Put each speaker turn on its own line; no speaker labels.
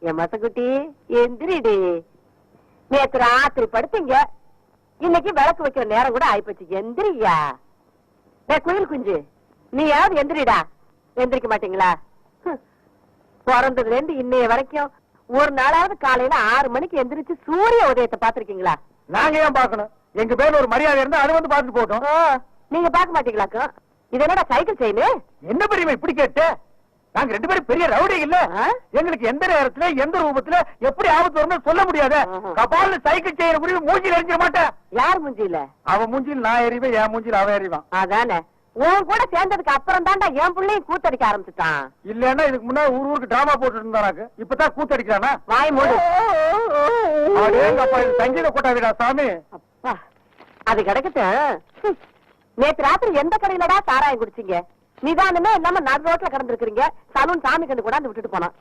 என் மசக்குட்டி எந்திரிடி. நேத்து ராத்திரி படுத்தீங்க, இன்னைக்கு விளக்கு வைக்கிற நேரம் கூட ஆயிப்போச்சு. எந்திரியா குயில் குஞ்சு, நீ யாவது எந்திரிடா. எந்திரிக்க மாட்டீங்களா? பிறந்ததுல இருந்து இன்னைய வரைக்கும் ஒரு நாளாவது காலையில 6 மணிக்கு எந்திரிச்சு சூரிய உதயத்தை பாத்திருக்கீங்களா?
நாங்க ஏன் பாக்கணும்? எங்க பேர்ல ஒரு மரியாதை இருந்தா அது வந்து பாத்துட்டு போட்டோம்.
நீங்க பாக்க மாட்டீங்களாக்கும்? இது என்னடா சைக்கிள் செயின்?
என்ன பெரியமா இப்படி கேட்ட? நாங்க 2 பேரும் பெரிய ரவுடி இல்ல. எங்களுக்கு எந்த நேரத்துல எந்த ரூபத்துல எப்படி ஆபத்து வரும்னு சொல்ல முடியாது. கபால சைக்கிள் செய்யற முடிவு மூஞ்சில எரிஞ்சிட மாட்டேன்.
யார் மூஞ்சில?
அவன் மூஞ்சில் நான் எறிவேன், என் மூஞ்சில் அவன் எறிவான்.
அதானே, உன் கூட சேர்ந்ததுக்கு அப்புறம் தான்டா என் பிள்ளையும் கூத்தடிக்க ஆரம்பிச்சுட்டான்.
இல்லன்னா இதுக்கு முன்னாடி ஊருக்கு டிராமா போட்டு இருந்தானாக்கு, இப்பதான் கூத்தடிக்கிறானா?
வாய் மூடு.
சங்கீத கொட்டாதீடா சாமி.
அப்பா அது கிடக்கட்டும். நேத்து ராத்திரி எந்த கடையிலடா சாராயம் குடிச்சீங்க? நிதானமே இல்லாம நடு ரோட்ல கிடந்திருக்கீங்க. சலூன் சாமி கண்டு கூட விட்டுட்டு போனான்.